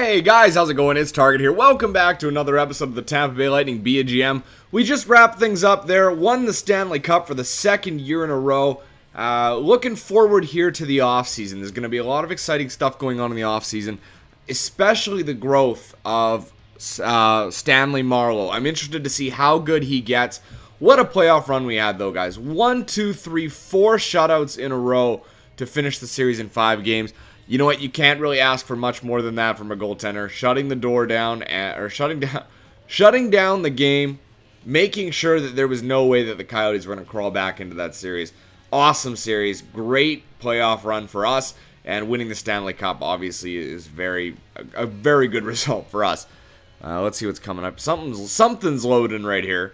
Hey guys, how's it going? It's Target here. Welcome back to another episode of the Tampa Bay Lightning Be a GM. We just wrapped things up there, won the Stanley Cup for the second year in a row. Looking forward here to the offseason. There's going to be a lot of exciting stuff going on in the offseason, especially the growth of Stanley Marleau. I'm interested to see how good he gets. What a playoff run we had though, guys. 1, 2, 3, 4 shutouts in a row to finish the series in 5 games. You know what? You can't really ask for much more than that from a goaltender. Shutting the door down, or shutting down the game, making sure that there was no way that the Coyotes were going to crawl back into that series. Awesome series, great playoff run for us, and winning the Stanley Cup obviously is a very good result for us. Let's see what's coming up. Something's loading right here.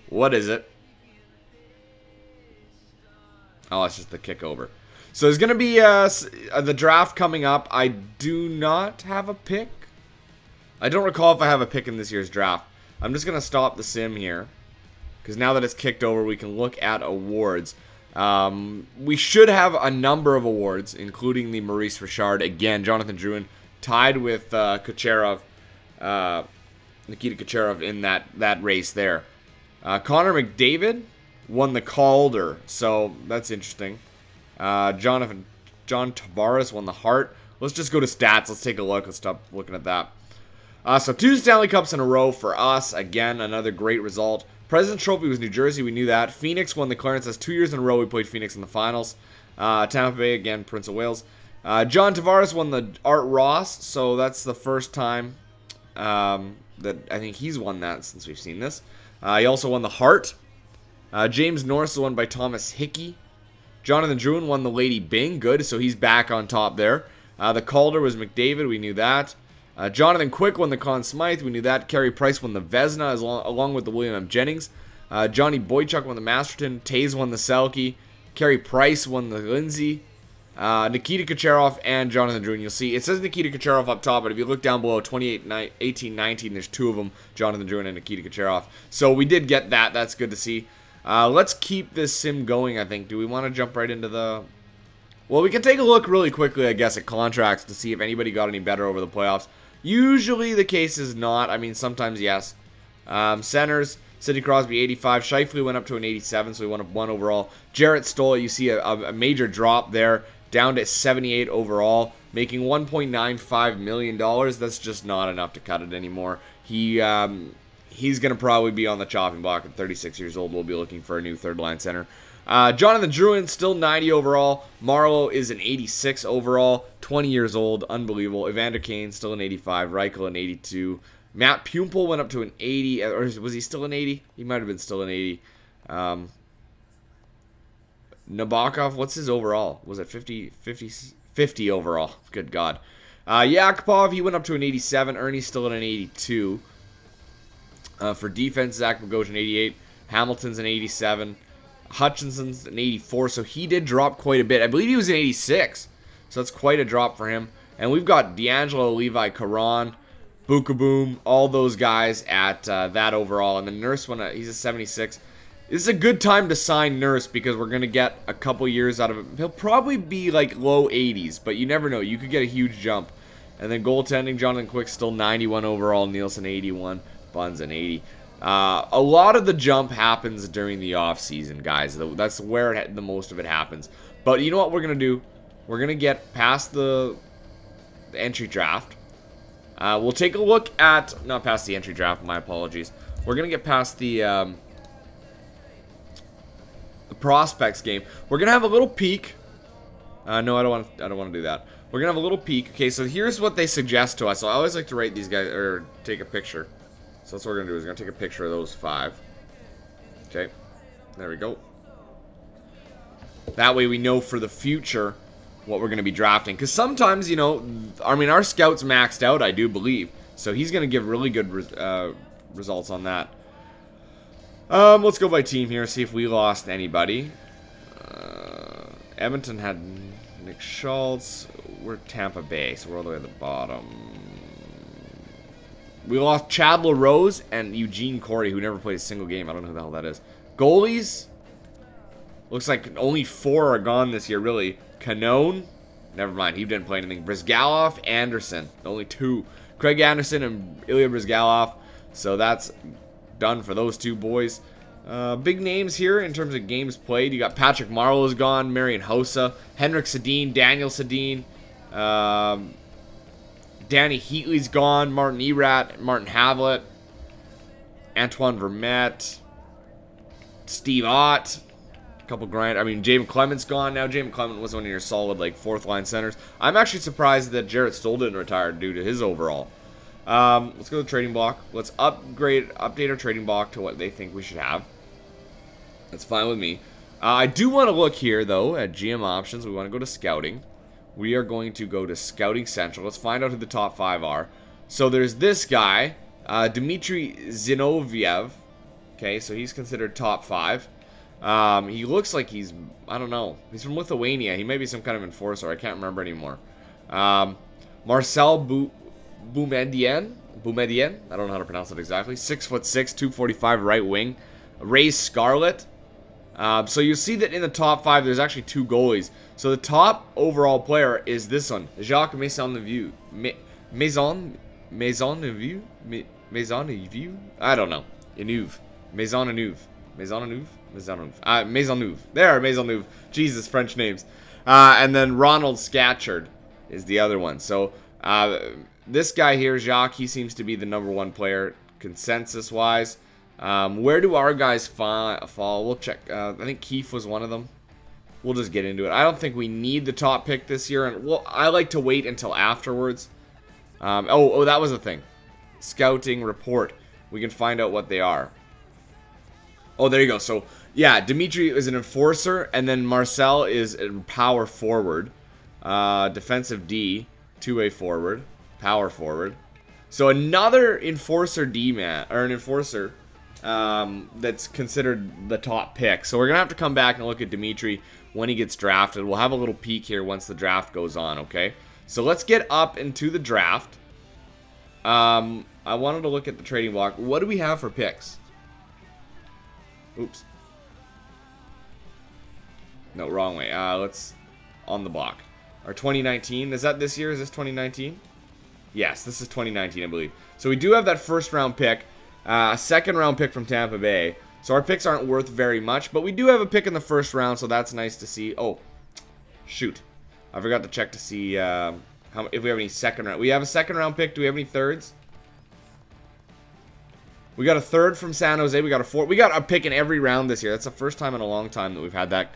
What is it? Oh, it's just the kick over. So there's going to be the draft coming up. I do not have a pick. I don't recall if I have a pick in this year's draft. I'm just going to stop the sim here, because now that it's kicked over, we can look at awards. We should have a number of awards, including the Maurice Richard. Again, Jonathan Drouin tied with Nikita Kucherov in that race there. Connor McDavid won the Calder, so that's interesting. John Tavares won the Hart. Let's just go to stats. Let's take a look. Let's stop looking at that. So 2 Stanley Cups in a row for us. Again, another great result. President's Trophy was New Jersey. We knew that. Phoenix won the Clarence. That's 2 years in a row we played Phoenix in the finals. Tampa Bay, again, Prince of Wales. John Tavares won the Art Ross. So that's the first time that I think he's won that since we've seen this. He also won the Hart. James Norris was won by Thomas Hickey. Jonathan Drouin won the Lady Byng. Good, so he's back on top there. The Calder was McDavid. We knew that. Jonathan Quick won the Conn Smythe. We knew that. Carey Price won the Vezina along with the William M. Jennings. Johnny Boychuk won the Masterton. Taves won the Selke. Carey Price won the Lindsay. Nikita Kucherov and Jonathan Drouin. You'll see it says Nikita Kucherov up top, but if you look down below, 18-19, there's 2 of them, Jonathan Drouin and Nikita Kucherov. So we did get that. That's good to see. Let's keep this sim going, I think. Do we want to jump right into the... Well, we can take a look really quickly, I guess, at contracts to see if anybody got any better over the playoffs. Usually the case is not. I mean, sometimes yes. Centers, Sidney Crosby, 85. Scheifele went up to an 87, so he went up 1 overall. Jarrett Stoll, you see a major drop there, down to 78 overall, making $1.95 million. That's just not enough to cut it anymore. He's going to probably be on the chopping block at 36 years old. We'll be looking for a new third-line center. Jonathan Drouin, still 90 overall. Marleau is an 86 overall, 20 years old. Unbelievable. Evander Kane, still an 85. Reichel, an 82. Matt Pumple went up to an 80. Or was he still an 80? He might have been still an 80. Nabokov, what's his overall? Was it 50 overall? Good God. Yakupov, he went up to an 87. Ernie's still at an 82. For defense, Zach Bogosian, 88. Hamilton's an 87. Hutchinson's an 84, so he did drop quite a bit. I believe he was an 86, so that's quite a drop for him. And we've got D'Angelo, Levi, Caron, Bukaboom, all those guys at that overall. And then Nurse, he's a 76. This is a good time to sign Nurse because we're going to get a couple years out of him. He'll probably be like low 80s, but you never know. You could get a huge jump. And then goaltending, Jonathan Quick still 91 overall, Nielsen 81, Buns an 80. A lot of the jump happens during the offseason, guys. That's where the most of it happens. But you know what we're going to do? We're going to get past the entry draft. We'll take a look at... Not past the entry draft, my apologies. We're going to get past the prospects game. We're going to have a little peek. No, I don't want to do that. We're going to have a little peek. Okay, so here's what they suggest to us. So I always like to rate these guys, or take a picture. So that's what we're going to do, is we're going to take a picture of those 5. Okay, there we go. That way we know for the future what we're going to be drafting. Because sometimes, you know, I mean, our scout's maxed out, I do believe. So he's going to give really good results on that. Let's go by team here, see if we lost anybody. Edmonton had Nick Schultz. We're Tampa Bay, so we're all the way at the bottom. We lost Chad LaRose and Eugene Corey, who never played a single game. I don't know who the hell that is. Goalies. Looks like only 4 are gone this year, really. Canone, Never mind. He didn't play anything. Brizgalov, Anderson. Only 2. Craig Anderson and Ilya Brizgalov. So that's done for those 2 boys. Big names here in terms of games played. You got Patrick Marleau's gone. Marian Hossa. Henrik Sedin. Daniel Sedin. Danny Heatley's gone. Martin Erat. Martin Havlet. Antoine Vermette. Steve Ott. Couple grind. I mean, James Clement's gone now. James Clement was one of your solid, like, 4th-line centers. I'm actually surprised that Jarrett Stoll didn't retire due to his overall. Let's go to the trading block. Let's update our trading block to what they think we should have. That's fine with me. I do want to look here, though, at GM options. We want to go to scouting. We are going to go to Scouting Central. Let's find out who the top 5 are. So there's this guy, Dmitry Zinoviev. Okay, so he's considered top 5. He looks like he's, I don't know, he's from Lithuania. He may be some kind of enforcer. I can't remember anymore. Marcel Boumedienne, I don't know how to pronounce it exactly. 6'6", 245 right wing. Ray Scarlett. So you see that in the top 5, there's actually 2 goalies. So the top overall player is this one, Jacques Maisonneuve. Maisonneuve? I don't know. Maisonneuve. There, Maisonneuve. Jesus, French names. And then Ronald Scatchard is the other one. So this guy here, Jacques, he seems to be the #1 player consensus-wise. Where do our guys fall? We'll check. I think Keefe was one of them. We'll just get into it. I don't think we need the top pick this year, and well, I like to wait until afterwards. Oh, that was the thing. Scouting report. We can find out what they are. Oh, there you go. So, yeah, Dimitri is an enforcer, and then Marcel is a power forward. Defensive D, 2-way forward, power forward. So another enforcer D-man, or an enforcer that's considered the top pick. So we're going to have to come back and look at Dimitri when he gets drafted. We'll have a little peek here once the draft goes on, okay? So let's get up into the draft. I wanted to look at the trading block. What do we have for picks? Oops. No, wrong way. Let's on the block. Our 2019. Is that this year? Is this 2019? Yes, this is 2019, I believe. So we do have that 1st round pick. A 2nd round pick from Tampa Bay. So our picks aren't worth very much. But we do have a pick in the 1st round, so that's nice to see. Oh, shoot. I forgot to check to see if we have any 2nd round. We have a 2nd round pick. Do we have any 3rds? We got a 3rd from San Jose. We got a 4th. We got a pick in every round this year. That's the first time in a long time that we've had that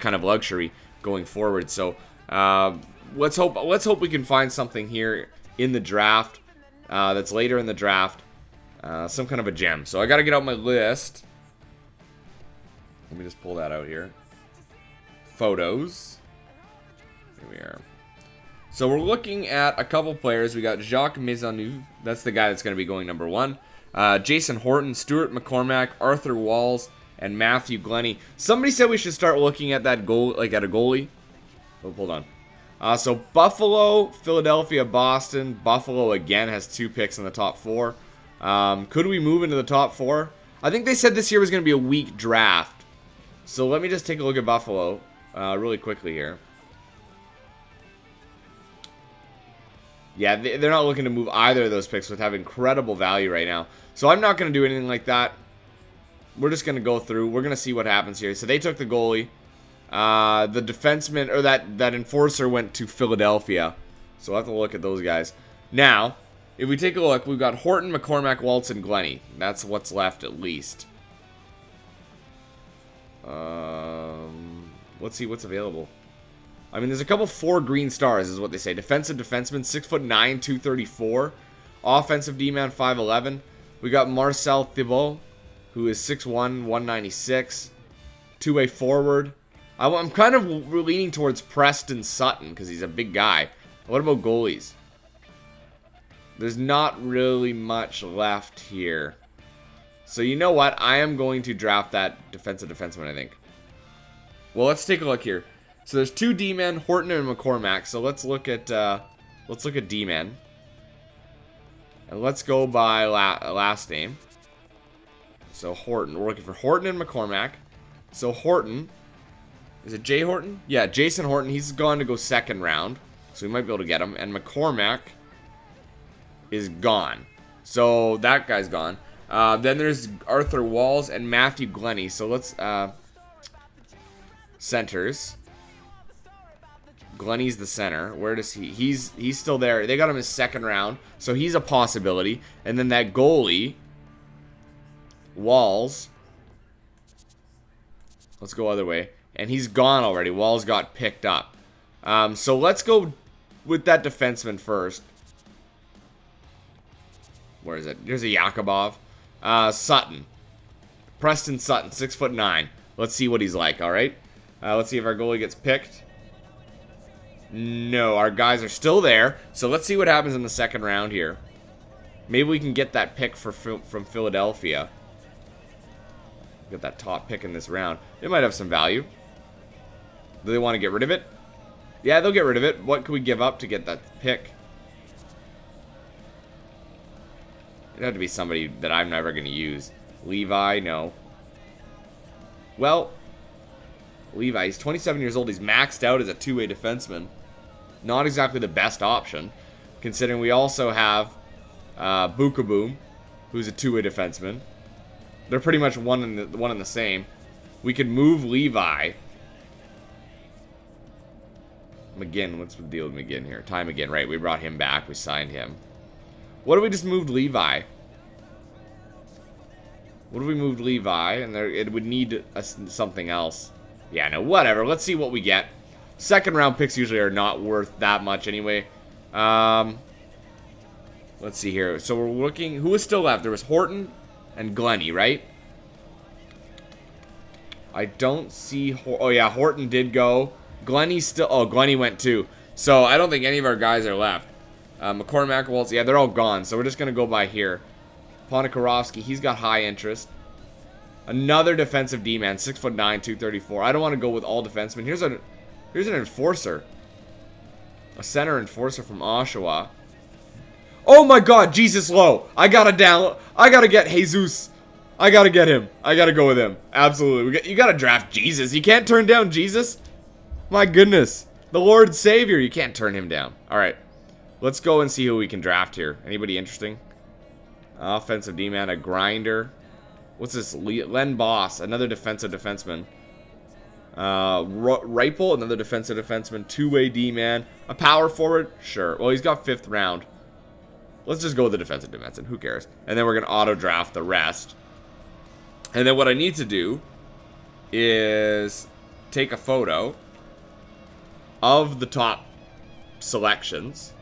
kind of luxury going forward. So let's hope we can find something here in the draft that's later in the draft. Some kind of a gem. So I got to get out my list. Let me just pull that out here. Photos. Here we are. So we're looking at a couple players. We got Jacques Maisonneuve. That's the guy that's going to be going #1. Jason Horton, Stuart McCormack, Arthur Walls, and Matthew Glennie. Somebody said we should start looking at that goal, like at a goalie. Oh, hold on. So Buffalo, Philadelphia, Boston. Buffalo again has 2 picks in the top 4. Could we move into the top 4? I think they said this year was going to be a weak draft. So let me just take a look at Buffalo really quickly here. Yeah, they're not looking to move either of those picks, which have incredible value right now. So I'm not going to do anything like that. We're just going to go through. We're going to see what happens here. So they took the goalie. The defenseman, or that enforcer went to Philadelphia. So we'll have to look at those guys. Now, if we take a look, we've got Horton, McCormack, Waltz, and Glennie. That's what's left at least. Let's see what's available. I mean, there's a couple 4 green stars, is what they say. Defensive defenseman, 6'9", 234. Offensive D-man, 5'11". We got Marcel Thibault, who is 6'1", 196. 2-way forward. I'm kind of leaning towards Preston Sutton, because he's a big guy. What about goalies? There's not really much left here. So you know what? I am going to draft that defensive defenseman, I think. Well, let's take a look here. So there's 2 D-men, Horton and McCormack. So let's look at D-men. And let's go by last name. So Horton. We're looking for Horton and McCormack. So Horton. Is it Jay Horton? Yeah, Jason Horton. He's gone to go 2nd round. So we might be able to get him. And McCormack is gone. So that guy's gone. Then there's Arthur Walls and Matthew Glennie. So let's... centers. Glennie's the center. Where does he... He's still there. They got him in second round. So he's a possibility. And then that goalie... Walls. Let's go other way. And he's gone already. Walls got picked up. So let's go with that defenseman first. Where is it? There's a Yakubov. Sutton. Preston Sutton, 6'9". Let's see what he's like, alright? Let's see if our goalie gets picked. No, our guys are still there. So let's see what happens in the second round here. Maybe we can get that pick from Philadelphia. Get that top pick in this round. It might have some value. Do they want to get rid of it? Yeah, they'll get rid of it. What can we give up to get that pick? It'd have to be somebody that I'm never going to use. Levi, no. Well, Levi, he's 27 years old. He's maxed out as a two-way defenseman. Not exactly the best option, considering we also have Bukaboom, who's a two-way defenseman. They're pretty much one and the same. We could move Levi. McGinn, what's the deal with McGinn here? Ty McGinn, right? We brought him back. We signed him. What if we just moved Levi? What if we moved Levi? And it would need something else. Yeah, no, whatever. Let's see what we get. Second round picks usually are not worth that much anyway. Let's see here. So we're looking. Who was still left? There was Horton and Glennie, right? I don't see... Oh, yeah, Horton did go. Glennie still... Oh, Glennie went too. So I don't think any of our guys are left. McCormack, Waltz, yeah, they're all gone. So we're just going to go by here. Ponikarovsky, he's got high interest. Another defensive D-man, 6'9", 234. I don't want to go with all defensemen. Here's an enforcer. A center enforcer from Oshawa. Oh my god, Jesus Lowe. I gotta get Jesus. I gotta get him. I gotta go with him. Absolutely. You gotta draft Jesus. You can't turn down Jesus. My goodness. The Lord Savior. You can't turn him down. Alright. Let's go and see who we can draft here. Anybody interesting? Offensive D-man, a grinder. What's this? Len Boss, another defensive defenseman. Ripple, another defensive defenseman. Two-way D-man. A power forward? Sure. Well, he's got 5th round. Let's just go with the defensive defenseman. Who cares? And then we're going to auto-draft the rest. And then what I need to do is take a photo of the top selections.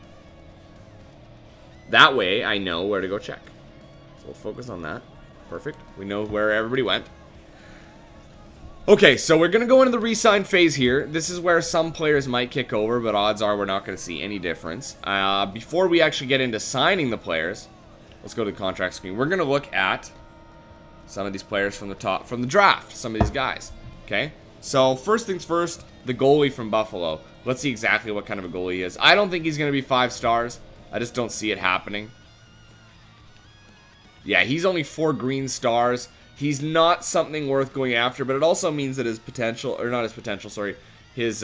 That way, I know where to go check. So we'll focus on that. Perfect. We know where everybody went. Okay, so we're going to go into the re-sign phase here. This is where some players might kick over, but odds are we're not going to see any difference. Before we actually get into signing the players, let's go to the contract screen. We're going to look at some of these players from the draft, some of these guys. Okay, so first things first, the goalie from Buffalo. Let's see exactly what kind of a goalie he is. I don't think he's going to be 5 stars. I just don't see it happening. Yeah, he's only 4 green stars. He's not something worth going after, but it also means that his potential, or not his potential, sorry, his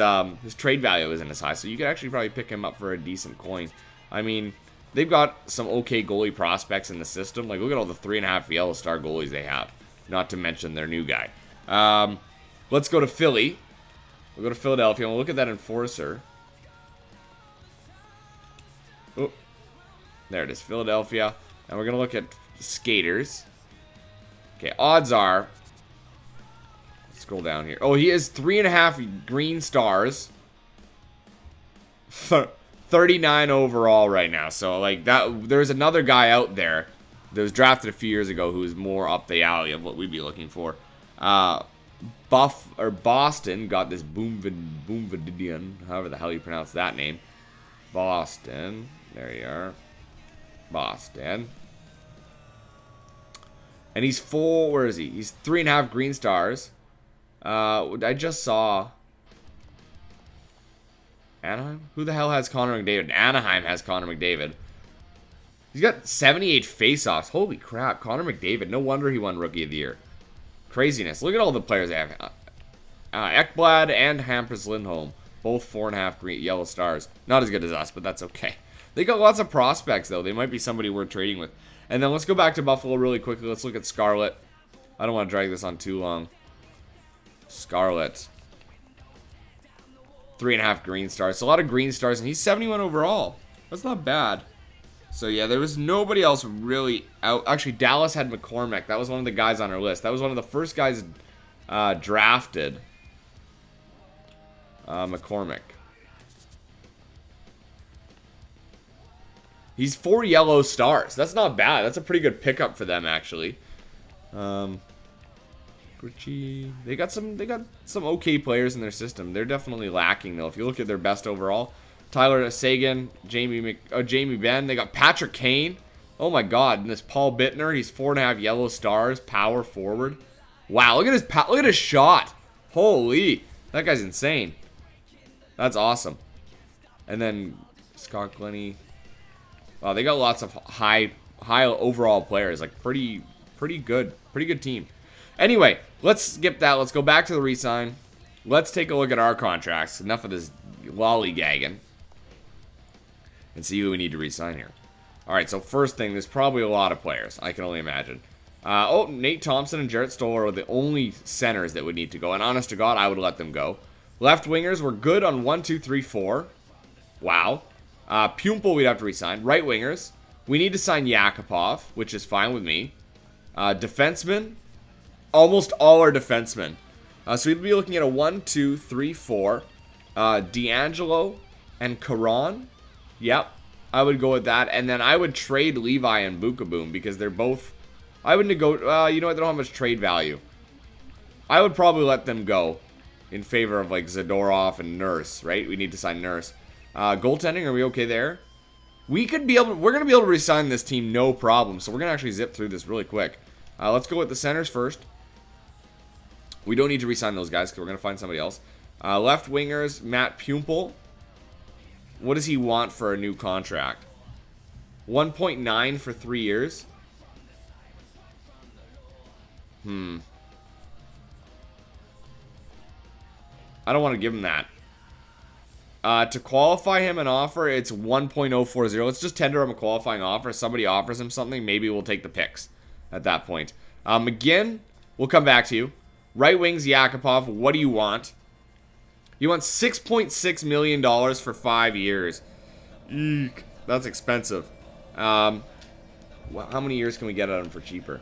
trade value isn't as high. So you could actually probably pick him up for a decent coin. I mean, they've got some okay goalie prospects in the system. Like, look at all the 3.5 yellow star goalies they have. Not to mention their new guy. Let's go to Philly. We'll go to Philadelphia, and we'll look at that enforcer. Oh, there it is, Philadelphia. And we're going to look at skaters. Okay, odds are... Let's scroll down here. Oh, he is 3.5 green stars. 39 overall right now. So, like, that, there's another guy out there that was drafted a few years ago who's more up the alley of what we'd be looking for. Boston got this Boomvidian, however the hell you pronounce that name. Boston. There you are. Boston. And he's full, where is he? He's 3.5 green stars. I just saw Anaheim? Who the hell has Connor McDavid? Anaheim has Connor McDavid. He's got 78 faceoffs. Holy crap, Connor McDavid. No wonder he won Rookie of the Year. Craziness. Look at all the players they have. Ekblad and Hampus Lindholm. Both 4.5 green yellow stars. Not as good as us, but that's okay. They got lots of prospects, though. They might be somebody worth trading with. And then let's go back to Buffalo really quickly. Let's look at Scarlet. I don't want to drag this on too long. Scarlet. 3.5 green stars. So a lot of green stars, and he's 71 overall. That's not bad. So yeah, there was nobody else really out. Actually, Dallas had McCormick. That was one of the guys on our list. That was one of the first guys drafted. McCormick. He's 4 yellow stars. That's not bad. That's a pretty good pickup for them, actually. They got some okay players in their system. They're definitely lacking, though. If you look at their best overall, Tyler Sagan, Jamie Benn. They got Patrick Kane. Oh my God! And this Paul Bittner. He's 4.5 yellow stars. Power forward. Wow! Look at his shot. Holy! That guy's insane. That's awesome. And then Scott Glennie. Wow, they got lots of high overall players. Like pretty good team. Anyway, let's skip that. Let's go back to the re-sign. Let's take a look at our contracts. Enough of this lollygagging. And see who we need to re-sign here. Alright, so first thing, there's probably a lot of players. I can only imagine. Nate Thompson and Jarrett Stoller are the only centers that would need to go. And honest to God, I would let them go. Left wingers, we're good on 1, 2, 3, 4. Wow. Pumple, we'd have to re-sign. Right wingers, we need to sign Yakupov, which is fine with me. Defensemen, almost all are defensemen. So we'd be looking at a 1, 2, 3, 4. D'Angelo and Caron. Yep, I would go with that. And then I would trade Levi and Bukaboom because they're both... I would negotiate... you know what? They don't have much trade value. I would probably let them go in favor of, like, Zadorov and Nurse, right? We need to sign Nurse. Goaltending, are we okay there? We're going to be able to re-sign this team no problem. So we're going to actually zip through this really quick. Let's go with the centers first. We don't need to re-sign those guys because we're going to find somebody else. Left wingers, Matt Pumple. What does he want for a new contract? 1.9 for 3 years. I don't want to give him that. To qualify him an offer, it's 1.040. Let's just tender him a qualifying offer. If somebody offers him something, maybe we'll take the picks at that point. McGinn, we'll come back to you. Right wings, Yakupov. What do you want? You want $6.6 million for 5 years. Eek, that's expensive. How many years can we get out of him for cheaper?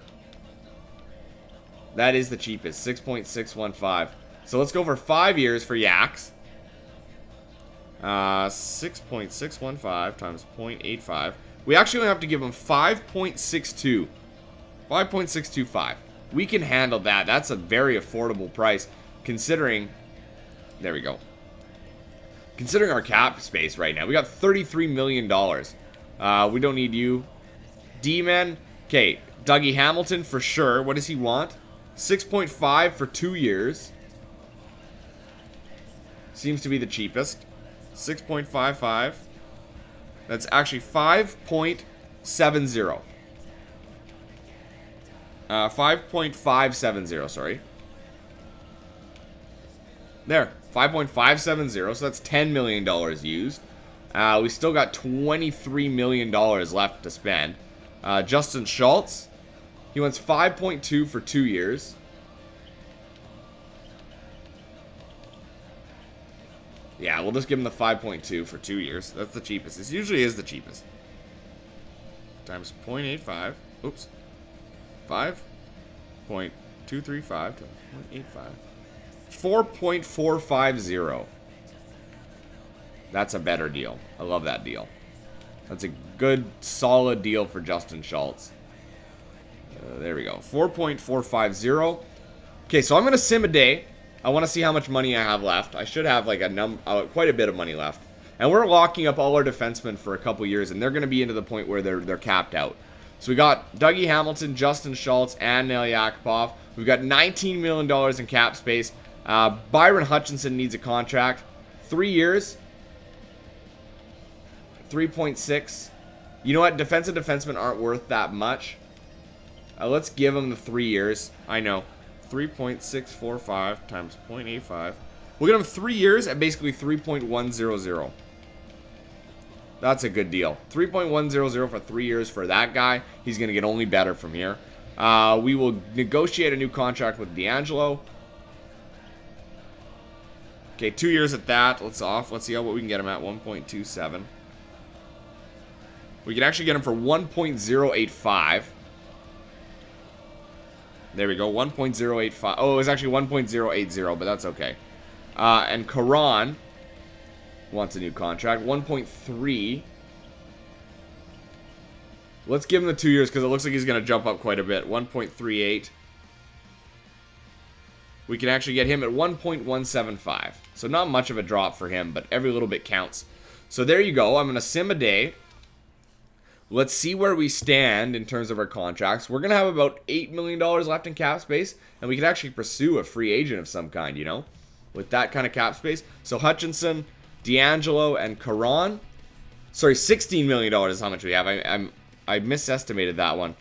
That is the cheapest, 6.615. So let's go for 5 years for Yaks. 6.615 times 0.85. We actually only have to give him 5.62. 5.625. We can handle that. That's a very affordable price considering... There we go. Considering our cap space right now, we got $33 million. We don't need you. D-Man. Okay, Dougie Hamilton for sure. What does he want? 6.5 for 2 years. Seems to be the cheapest. 6.55. That's actually 5.70. 5.570, sorry. There. 5.570, so that's $10 million used. We still got $23 million left to spend. Justin Schultz, he wants 5.2 for 2 years. Yeah, we'll just give him the 5.2 for 2 years. That's the cheapest. This usually is the cheapest. Times 0.85. Oops. 5.235 to 0.85. 4.450. That's a better deal. I love that deal. That's a good, solid deal for Justin Schultz. There we go. 4.450. Okay, so I'm going to sim a day. I want to see how much money I have left. I should have like quite a bit of money left. And we're locking up all our defensemen for a couple years, and they're going to be into the point where they're capped out. So we got Dougie Hamilton, Justin Schultz, and Nail Yakupov. We've got $19 million in cap space. Byron Hutchinson needs a contract. 3 years. 3.6. You know what? Defensive defensemen aren't worth that much. Let's give them the 3 years. I know. 3.645 times 0.85. We'll get him 3 years at basically 3.100. That's a good deal. 3.100 for 3 years for that guy. He's going to get only better from here. We will negotiate a new contract with D'Angelo. Okay, 2 years at that. Let's see what we can get him at. 1.27. We can actually get him for 1.085. There we go, 1.085. Oh, it was actually 1.080, but that's okay. And Karan wants a new contract. 1.3. Let's give him the 2 years because it looks like he's going to jump up quite a bit. 1.38. We can actually get him at 1.175. So not much of a drop for him, but every little bit counts. So there you go. I'm going to sim a day. Let's see where we stand in terms of our contracts. We're going to have about $8 million left in cap space, and we could actually pursue a free agent of some kind, you know, with that kind of cap space. So Hutchinson, D'Angelo, and Karan. Sorry, $16 million is how much we have. I misestimated that one.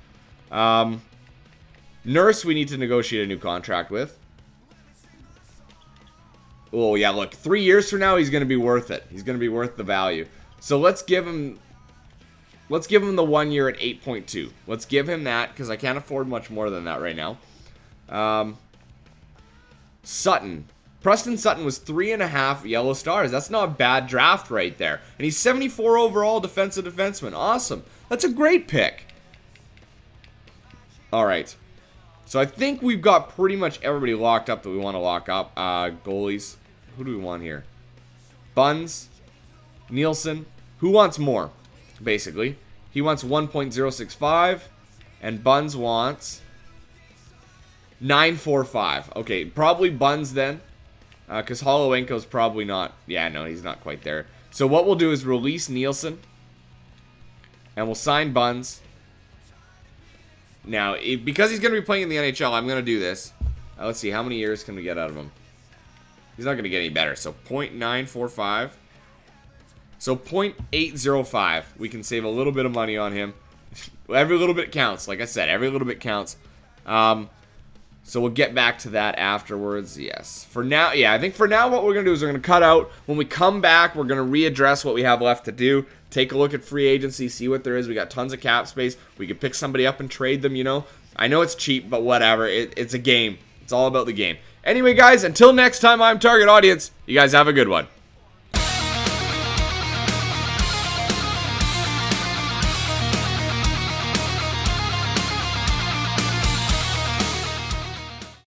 Nurse, we need to negotiate a new contract with. Oh, yeah, look, 3 years from now, he's going to be worth it. He's going to be worth the value. So let's give him the 1 year at 8.2. Let's give him that, because I can't afford much more than that right now. Sutton. Preston Sutton was 3.5 yellow stars. That's not a bad draft right there. And he's 74 overall defensive defenseman. Awesome. That's a great pick. Alright. So I think we've got pretty much everybody locked up that we want to lock up. Goalies. Who do we want here? Buns. Nielsen. Who wants more? Basically. He wants 1.065. And Buns wants 945. Okay, probably Buns then. Because Holowenko's probably not. Yeah, no, he's not quite there. So what we'll do is release Nielsen. And we'll sign Buns. Now, because he's going to be playing in the NHL, I'm going to do this. Let's see, how many years can we get out of him? He's not going to get any better. So 0.945. So 0.805. We can save a little bit of money on him. Every little bit counts. Like I said, every little bit counts. So we'll get back to that afterwards. Yes. For now, yeah, I think for now what we're going to do is we're going to cut out. When we come back, we're going to readdress what we have left to do. Take a look at free agency, see what there is. We got tons of cap space. We could pick somebody up and trade them, you know. I know it's cheap, but whatever. It's a game. It's all about the game. Anyway, guys, until next time, I'm Target Audience. You guys have a good one.